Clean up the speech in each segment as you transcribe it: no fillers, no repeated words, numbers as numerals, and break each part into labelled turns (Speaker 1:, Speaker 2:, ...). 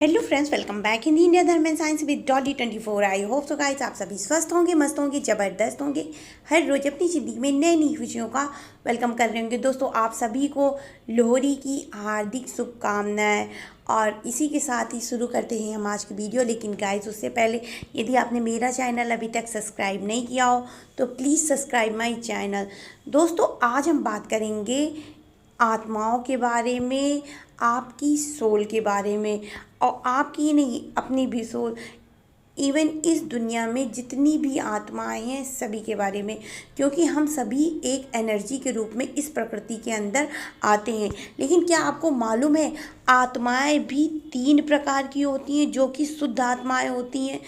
Speaker 1: Hello friends, welcome back in India Dharm and science with Dolly 24। I hope so guys आप सभी स्वस्थ होंगे, मस्त होंगे, ज़बरदस्त होंगे। हर रोज़ अपनी ज़िंदगी में नई नई खुशियों का वेलकम कर रहे होंगे। दोस्तों, आप सभी को लोहड़ी की हार्दिक शुभकामनाएं। और इसी के साथ ही शुरू करते हैं हम आज की वीडियो। लेकिन गाइस, उससे पहले यदि आपने मेरा चैनल अभी तक सब्सक्राइब नहीं किया हो तो प्लीज़ सब्सक्राइब माई चैनल। दोस्तों, आज हम बात करेंगे आत्माओं के बारे में, आपकी सोल के बारे में। और आपकी ही नहीं, अपनी भी सोल, इवन इस दुनिया में जितनी भी आत्माएं हैं सभी के बारे में। क्योंकि हम सभी एक एनर्जी के रूप में इस प्रकृति के अंदर आते हैं। लेकिन क्या आपको मालूम है, आत्माएं भी 3 प्रकार की होती हैं जो कि शुद्ध आत्माएं होती हैं।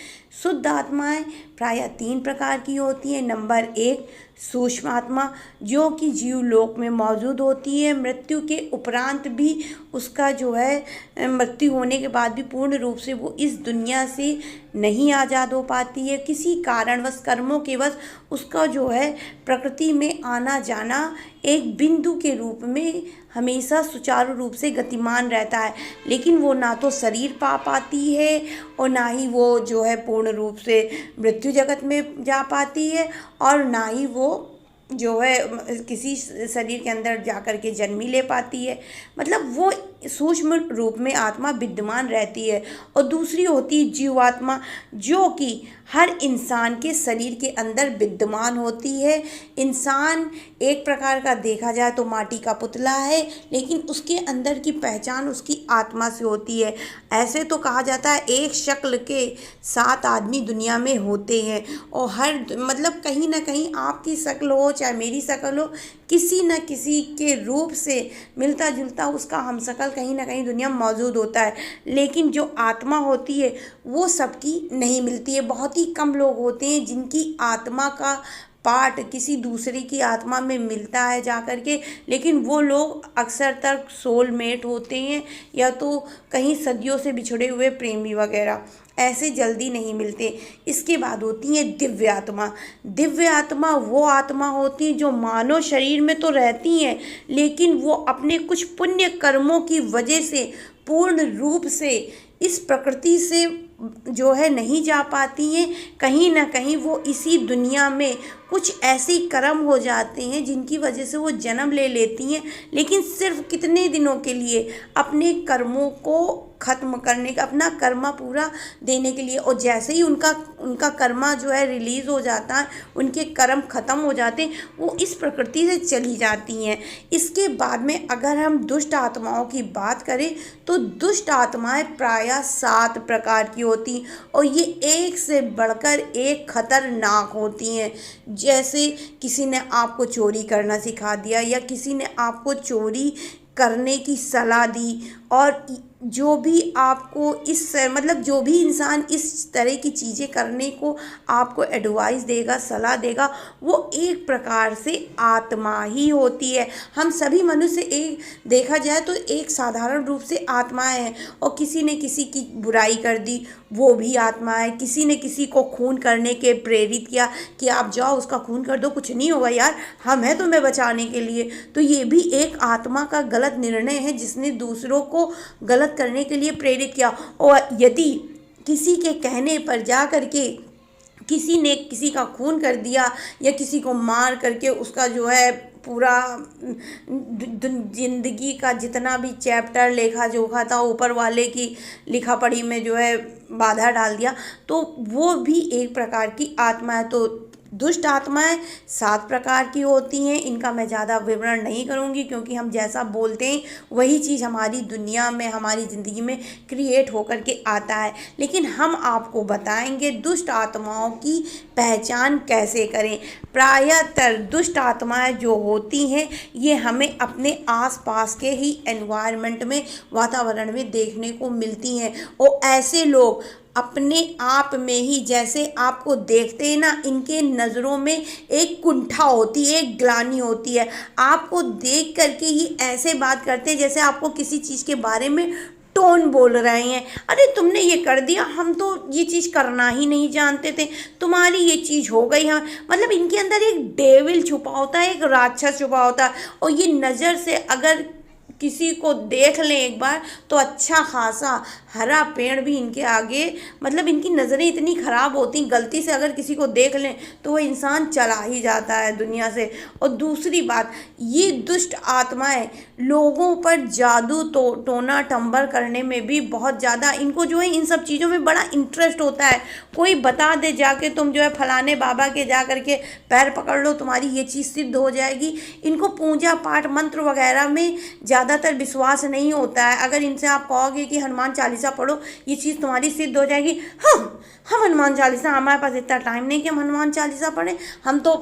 Speaker 1: शुद्ध आत्माएं प्रायः 3 प्रकार की होती हैं। नंबर 1, सूक्ष्म आत्मा, जो कि जीव लोक में मौजूद होती है। मृत्यु के उपरांत भी उसका जो है, मृत्यु होने के बाद भी पूर्ण रूप से वो इस दुनिया से नहीं आज़ाद हो पाती है। किसी कारणवश, कर्मों के वश उसका जो है प्रकृति में आना जाना एक बिंदु के रूप में हमेशा सुचारू रूप से गतिमान रहता है। लेकिन वो ना तो शरीर पा पाती है और ना ही वो जो है पूर्ण रूप से मृत्यु जगत में जा पाती है, और ना ही वो जो है किसी शरीर के अंदर जाकर के जन्म ही ले पाती है। मतलब वो सूक्ष्म रूप में आत्मा विद्यमान रहती है। और दूसरी होती है जीवात्मा, जो कि हर इंसान के शरीर के अंदर विद्यमान होती है। इंसान एक प्रकार का देखा जाए तो माटी का पुतला है, लेकिन उसके अंदर की पहचान उसकी आत्मा से होती है। ऐसे तो कहा जाता है एक शक्ल के 7 आदमी दुनिया में होते हैं, और हर मतलब कहीं ना कहीं आपकी शक्ल हो चाहे मेरी शक्ल हो, किसी न किसी के रूप से मिलता जुलता उसका हम शक्ल कहीं ना कहीं दुनिया में मौजूद होता है। लेकिन जो आत्मा होती है वो सबकी नहीं मिलती है। बहुत ही कम लोग होते हैं जिनकी आत्मा का पार्ट किसी दूसरे की आत्मा में मिलता है जा कर के। लेकिन वो लोग अक्सर तक सोलमेट होते हैं, या तो कहीं सदियों से बिछड़े हुए प्रेमी वगैरह, ऐसे जल्दी नहीं मिलते। इसके बाद होती है दिव्य आत्मा। दिव्य आत्मा वो आत्मा होती है जो मानव शरीर में तो रहती हैं, लेकिन वो अपने कुछ पुण्य कर्मों की वजह से पूर्ण रूप से इस प्रकृति से जो है नहीं जा पाती हैं। कहीं ना कहीं वो इसी दुनिया में कुछ ऐसे कर्म हो जाते हैं जिनकी वजह से वो जन्म ले लेती हैं, लेकिन सिर्फ कितने दिनों के लिए, अपने कर्मों को ख़त्म करने का, अपना कर्मा पूरा देने के लिए। और जैसे ही उनका कर्मा जो है रिलीज़ हो जाता है, उनके कर्म ख़त्म हो जाते हैं, वो इस प्रकृति से चली जाती हैं। इसके बाद में अगर हम दुष्ट आत्माओं की बात करें तो दुष्ट आत्माएं प्रायः 7 प्रकार की होती, और ये एक से बढ़कर एक खतरनाक होती हैं। जैसे किसी ने आपको चोरी करना सिखा दिया, या किसी ने आपको चोरी करने की सलाह दी, और जो भी आपको मतलब जो भी इंसान इस तरह की चीज़ें करने को आपको एडवाइस देगा, सलाह देगा, वो एक प्रकार से आत्मा ही होती है। हम सभी मनुष्य एक देखा जाए तो एक साधारण रूप से आत्माएं हैं, और किसी ने किसी की बुराई कर दी वो भी आत्मा है। किसी ने किसी को खून करने के प्रेरित किया कि आप जाओ उसका खून कर दो, कुछ नहीं होगा यार, हम हैं तुम्हें बचाने के लिए, तो ये भी एक आत्मा का गलत निर्णय है जिसने दूसरों को गलत करने के लिए प्रेरित किया। और यदि किसी के कहने पर जा करके किसी ने किसी का खून कर दिया, या किसी को मार करके उसका जो है पूरा जिंदगी का जितना भी चैप्टर लेखा जोखा था ऊपर वाले की लिखा पढ़ी में जो है बाधा डाल दिया, तो वो भी एक प्रकार की आत्मा है। तो दुष्ट आत्माएं 7 प्रकार की होती हैं। इनका मैं ज़्यादा विवरण नहीं करूँगी, क्योंकि हम जैसा बोलते हैं वही चीज़ हमारी दुनिया में, हमारी ज़िंदगी में क्रिएट होकर के आता है। लेकिन हम आपको बताएंगे दुष्ट आत्माओं की पहचान कैसे करें। प्रायतर दुष्ट आत्माएं जो होती हैं ये हमें अपने आसपास के ही एनवायरनमेंट में, वातावरण में देखने को मिलती हैं। और ऐसे लोग अपने आप में ही, जैसे आपको देखते हैं ना, इनके नज़रों में एक कुंठा होती है, एक ग्लानि होती है। आपको देख करके ही ऐसे बात करते हैं जैसे आपको किसी चीज़ के बारे में टोन बोल रहे हैं, अरे तुमने ये कर दिया, हम तो ये चीज़ करना ही नहीं जानते थे, तुम्हारी ये चीज़ हो गई। हम मतलब इनके अंदर एक डेविल छुपा होता है, एक राक्षस छुपा होता है। और ये नज़र से अगर किसी को देख लें एक बार तो अच्छा खासा हरा पेड़ भी इनके आगे, मतलब इनकी नज़रें इतनी ख़राब होती, गलती से अगर किसी को देख लें तो वो इंसान चला ही जाता है दुनिया से। और दूसरी बात, ये दुष्ट आत्माएं लोगों पर जादू टोना टंबर करने में भी बहुत ज़्यादा, इनको जो है इन सब चीज़ों में बड़ा इंटरेस्ट होता है। कोई बता दे जाके तुम जो है फलाने बाबा के जा करके पैर पकड़ लो, तुम्हारी ये चीज़ सिद्ध हो जाएगी। इनको पूजा पाठ मंत्र वगैरह में ज़्यादातर विश्वास नहीं होता है। अगर इनसे आप कहोगे कि हनुमान चालीसा पढ़ो, ये चीज़ तुम्हारी सिद्ध हो जाएगी, हम हनुमान चालीसा, हमारे पास इतना टाइम नहीं कि हम हनुमान चालीसा पढ़ें, हम तो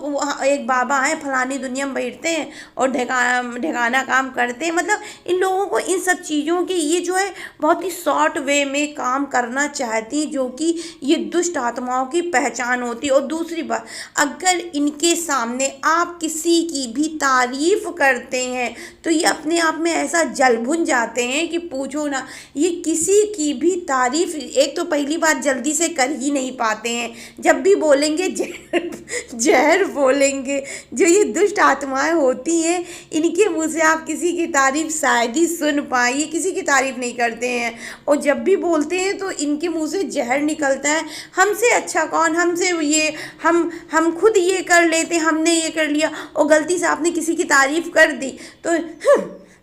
Speaker 1: एक बाबा हैं फलानी दुनिया में बैठते हैं और ढेकाना काम करते हैं। मतलब इन लोगों को इन सब चीज़ों की, ये जो है बहुत ही शॉर्ट वे में काम करना चाहती, जो कि ये दुष्ट आत्माओं की पहचान होती। और दूसरी बात, अगर इनके सामने आप किसी की भी तारीफ करते हैं तो ये अपने आप में ऐसा जल भुन जाते हैं कि पूछो ना। ये किसी की भी तारीफ, एक तो पहली बात जल्दी से कर ही नहीं पाते हैं, जब भी बोलेंगे जहर बोलेंगे। जो ये दुष्ट आत्माएं होती हैं, इनके मुंह से आप किसी की तारीफ शायद ही सुन पाए, ये किसी की तारीफ नहीं करते हैं। और जब भी बोलते हैं तो इनके मुंह से जहर निकलता है। हमसे अच्छा कौन, हमसे ये हम खुद ये कर लेते, हमने ये कर लिया, और गलती से आपने किसी की तारीफ कर दी तो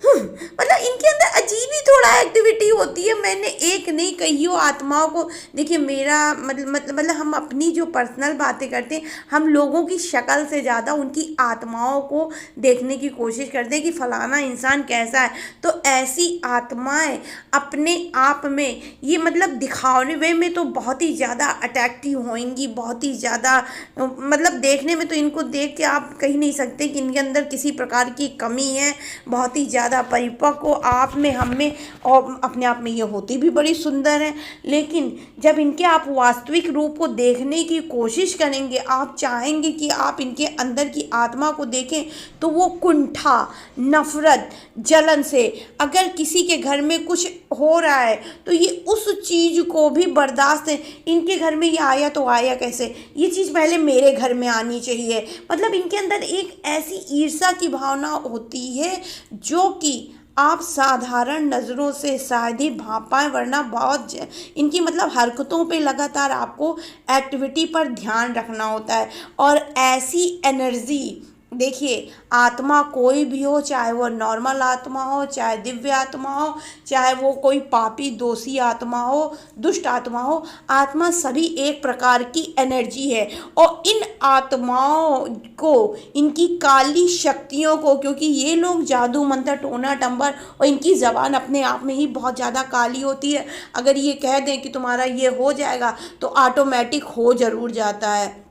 Speaker 1: मतलब इनके अंदर अजीब ही थोड़ा एक्टिविटी होती है। मैंने एक नहीं कही हो आत्माओं को। देखिए मेरा मतलब हम अपनी जो पर्सनल बातें करते हैं, हम लोगों की शक्ल से ज़्यादा उनकी आत्माओं को देखने की कोशिश करते हैं कि फलाना इंसान कैसा है। तो ऐसी आत्माएं अपने आप में ये मतलब दिखाने वे में तो बहुत ही ज़्यादा अट्रैक्टिव होंगी, बहुत ही ज़्यादा मतलब देखने में तो इनको देख के आप कह नहीं सकते कि इनके अंदर किसी प्रकार की कमी है। बहुत ही ज़्यादा परिपक्व आप में, हम में, और अपने आप में ये होती भी बड़ी सुंदर है। लेकिन जब इनके आप वास्तविक रूप को देखने की कोशिश करेंगे, आप चाहेंगे कि आप इनके अंदर की आत्मा को देखें, तो वो कुंठा, नफरत, जलन से, अगर किसी के घर में कुछ हो रहा है तो ये उस चीज़ को भी बर्दाश्त है। इनके घर में ये आया तो आया कैसे, ये चीज़ पहले मेरे घर में आनी चाहिए। मतलब इनके अंदर एक ऐसी ईर्ष्या की भावना होती है जो कि आप साधारण नज़रों से शायद ही भाप पाएँ, वरना बहुत इनकी मतलब हरकतों पे लगातार आपको एक्टिविटी पर ध्यान रखना होता है। और ऐसी एनर्जी, देखिए आत्मा कोई भी हो, चाहे वो नॉर्मल आत्मा हो, चाहे दिव्य आत्मा हो, चाहे वो कोई पापी दोषी आत्मा हो, दुष्ट आत्मा हो, आत्मा सभी एक प्रकार की एनर्जी है। और इन आत्माओं को, इनकी काली शक्तियों को, क्योंकि ये लोग जादू मंत्र टोना टंबर, और इनकी ज़बान अपने आप में ही बहुत ज़्यादा काली होती है। अगर ये कह दें कि तुम्हारा ये हो जाएगा तो ऑटोमेटिक हो ज़रूर जाता है।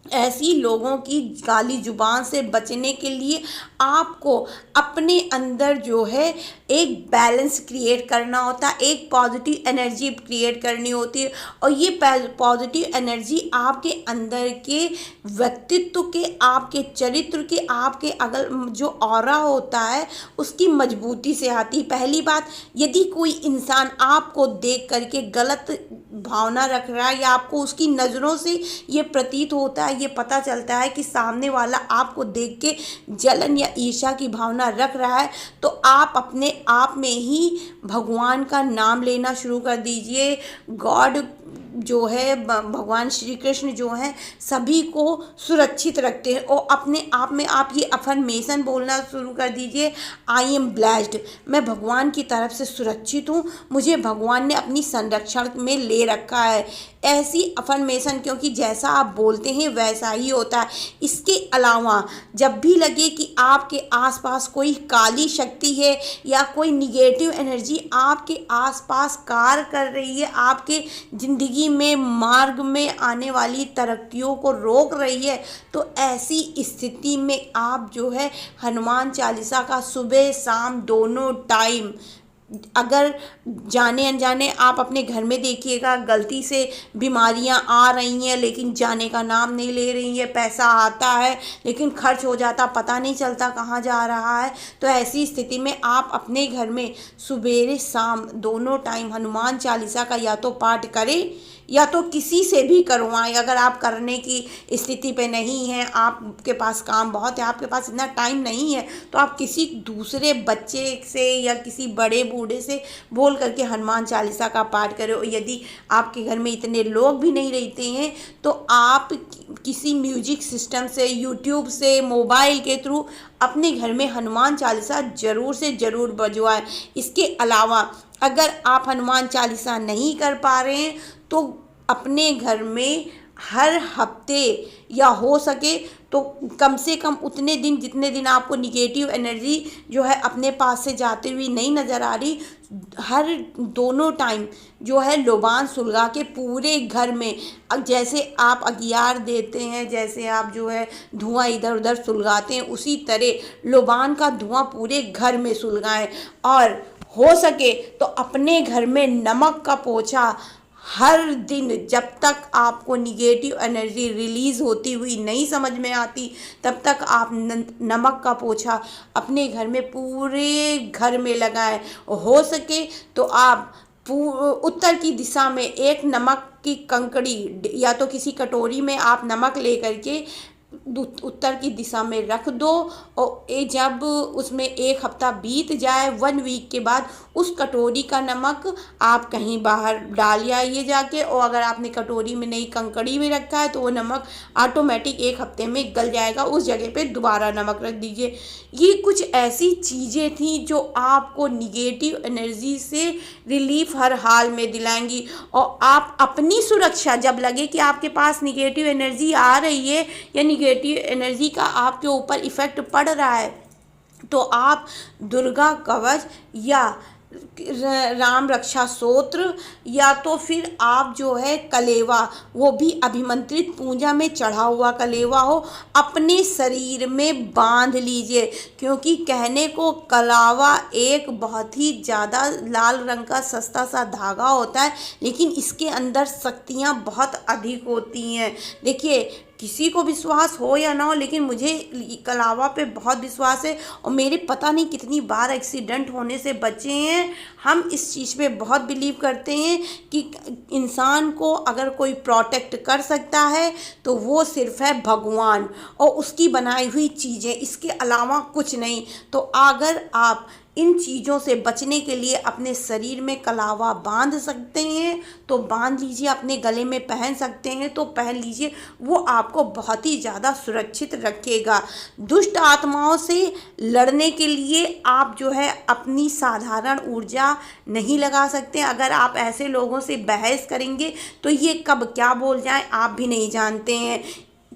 Speaker 1: ऐसी लोगों की काली जुबान से बचने के लिए आपको अपने अंदर जो है एक बैलेंस क्रिएट करना होता है, एक पॉजिटिव एनर्जी क्रिएट करनी होती है। और ये पॉजिटिव एनर्जी आपके अंदर के व्यक्तित्व के, आपके चरित्र के, आपके अगर जो ऑरा होता है उसकी मजबूती से आती है। पहली बात, यदि कोई इंसान आपको देख करके गलत भावना रख रहा है, या आपको उसकी नज़रों से ये प्रतीत होता है, ये पता चलता है कि सामने वाला आपको देख के जलन या ईर्ष्या की भावना रख रहा है, तो आप अपने आप में ही भगवान का नाम लेना शुरू कर दीजिए। गॉड जो है, भगवान श्री कृष्ण जो हैं सभी को सुरक्षित रखते हैं। और अपने आप में आप ये अफर्मेशन बोलना शुरू कर दीजिए, आई एम ब्लेस्ड, मैं भगवान की तरफ से सुरक्षित हूँ, मुझे भगवान ने अपनी संरक्षण में ले रखा है। ऐसी अफर्मेशन, क्योंकि जैसा आप बोलते हैं वैसा ही होता है। इसके अलावा जब भी लगे कि आपके आसपास कोई काली शक्ति है या कोई निगेटिव एनर्जी आपके आसपास कार्य कर रही है, आपके ज़िंदगी में मार्ग में आने वाली तरक्कियों को रोक रही है, तो ऐसी स्थिति में आप जो है हनुमान चालीसा का सुबह शाम दोनों टाइम, अगर जाने अनजाने आप अपने घर में देखिएगा गलती से बीमारियां आ रही हैं लेकिन जाने का नाम नहीं ले रही है, पैसा आता है लेकिन खर्च हो जाता, पता नहीं चलता कहाँ जा रहा है, तो ऐसी स्थिति में आप अपने घर में सुबेरे शाम दोनों टाइम हनुमान चालीसा का या तो पाठ करें या तो किसी से भी करवाएं। अगर आप करने की स्थिति पे नहीं हैं, आपके पास काम बहुत है, आपके पास इतना टाइम नहीं है, तो आप किसी दूसरे बच्चे से या किसी बड़े बूढ़े से बोल करके हनुमान चालीसा का पाठ करें। और यदि आपके घर में इतने लोग भी नहीं रहते हैं तो आप किसी म्यूजिक सिस्टम से, यूट्यूब से, मोबाइल के थ्रू अपने घर में हनुमान चालीसा ज़रूर से ज़रूर बजवाएं। इसके अलावा अगर आप हनुमान चालीसा नहीं कर पा रहे हैं तो अपने घर में हर हफ्ते या हो सके तो कम से कम उतने दिन जितने दिन आपको निगेटिव एनर्जी जो है अपने पास से जाती हुई नहीं नज़र आ रही, हर दोनों टाइम जो है लोबान सुलगा के पूरे घर में, जैसे आप अगियार देते हैं, जैसे आप जो है धुआं इधर उधर सुलगाते हैं, उसी तरह लोबान का धुआं पूरे घर में सुलगाएं। और हो सके तो अपने घर में नमक का पोछा हर दिन, जब तक आपको निगेटिव एनर्जी रिलीज़ होती हुई नहीं समझ में आती तब तक आप नमक का पोछा अपने घर में पूरे घर में लगाएं। हो सके तो आप उत्तर की दिशा में एक नमक की कंकड़ी या तो किसी कटोरी में आप नमक ले करके उत्तर की दिशा में रख दो। और जब उसमें एक हफ्ता बीत जाए, 1 वीक के बाद उस कटोरी का नमक आप कहीं बाहर डाल आइए जाके। और अगर आपने कटोरी में नहीं कंकड़ी में रखा है तो वो नमक ऑटोमेटिक 1 हफ्ते में गल जाएगा, उस जगह पे दोबारा नमक रख दीजिए। ये कुछ ऐसी चीज़ें थी जो आपको निगेटिव एनर्जी से रिलीफ हर हाल में दिलाएंगी। और आप अपनी सुरक्षा, जब लगे कि आपके पास निगेटिव एनर्जी आ रही है या निगेटिव एनर्जी का आपके ऊपर इफ़ेक्ट पड़ रहा है, तो आप दुर्गा कवच या राम रक्षा स्तोत्र या तो फिर आप जो है कलेवा, वो भी अभिमंत्रित पूजा में चढ़ा हुआ कलेवा हो, अपने शरीर में बांध लीजिए। क्योंकि कहने को कलावा एक बहुत ही ज़्यादा लाल रंग का सस्ता सा धागा होता है, लेकिन इसके अंदर शक्तियाँ बहुत अधिक होती हैं। देखिए, किसी को विश्वास हो या ना हो, लेकिन मुझे कलावा पे बहुत विश्वास है और मेरे पता नहीं कितनी बार एक्सीडेंट होने से बचे हैं। हम इस चीज़ पे बहुत बिलीव करते हैं कि इंसान को अगर कोई प्रोटेक्ट कर सकता है तो वो सिर्फ है भगवान और उसकी बनाई हुई चीज़ें, इसके अलावा कुछ नहीं। तो अगर आप इन चीज़ों से बचने के लिए अपने शरीर में कलावा बांध सकते हैं तो बांध लीजिए, अपने गले में पहन सकते हैं तो पहन लीजिए, वो आपको बहुत ही ज़्यादा सुरक्षित रखेगा। दुष्ट आत्माओं से लड़ने के लिए आप जो है अपनी साधारण ऊर्जा नहीं लगा सकते। अगर आप ऐसे लोगों से बहस करेंगे तो ये कब क्या बोल जाए आप भी नहीं जानते हैं।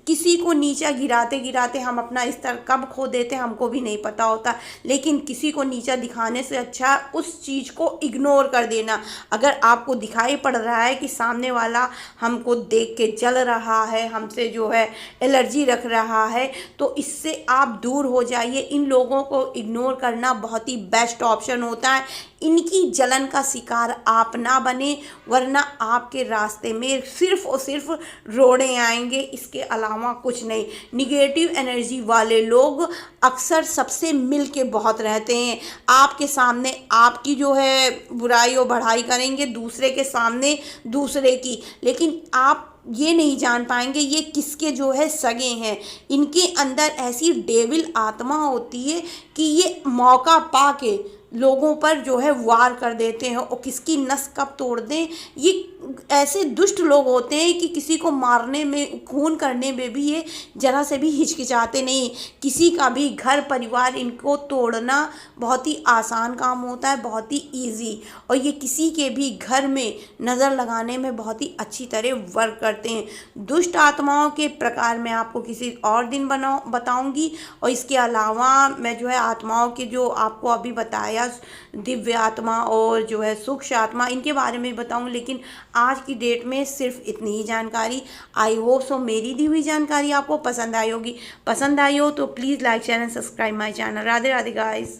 Speaker 1: किसी को नीचा गिराते गिराते हम अपना स्तर कब खो देते हैं हमको भी नहीं पता होता। लेकिन किसी को नीचा दिखाने से अच्छा उस चीज़ को इग्नोर कर देना। अगर आपको दिखाई पड़ रहा है कि सामने वाला हमको देख के जल रहा है, हमसे जो है एलर्जी रख रहा है, तो इससे आप दूर हो जाइए। इन लोगों को इग्नोर करना बहुत ही बेस्ट ऑप्शन होता है। इनकी जलन का शिकार आप ना बने, वरना आपके रास्ते में सिर्फ और सिर्फ रोड़े आएंगे, इसके अलावा कुछ नहीं। निगेटिव एनर्जी वाले लोग अक्सर सबसे मिल के बहुत रहते हैं। आपके सामने आपकी जो है बुराई और बढ़ाई करेंगे, दूसरे के सामने दूसरे की, लेकिन आप ये नहीं जान पाएंगे ये किसके जो है सगे हैं। इनके अंदर ऐसी डेविल आत्मा होती है कि ये मौका पा के लोगों पर जो है वार कर देते हैं और किसकी नस कब तोड़ दें। ये ऐसे दुष्ट लोग होते हैं कि किसी को मारने में, खून करने में भी ये जरा से भी हिचकिचाते नहीं। किसी का भी घर परिवार इनको तोड़ना बहुत ही आसान काम होता है, बहुत ही ईजी। और ये किसी के भी घर में नज़र लगाने में बहुत ही अच्छी तरह वर्क करते हैं। दुष्ट आत्माओं के प्रकार मैं आपको किसी और दिन बताऊंगी। और इसके अलावा मैं जो है आत्माओं के जो आपको अभी बताया, दिव्य आत्मा और जो है सूक्ष्म आत्मा, इनके बारे में बताऊं। लेकिन आज की डेट में सिर्फ इतनी ही जानकारी। आई होप सो मेरी दी हुई जानकारी आपको पसंद आई होगी। पसंद आई हो तो please like share and subscribe my channel. Radhe Radhe guys.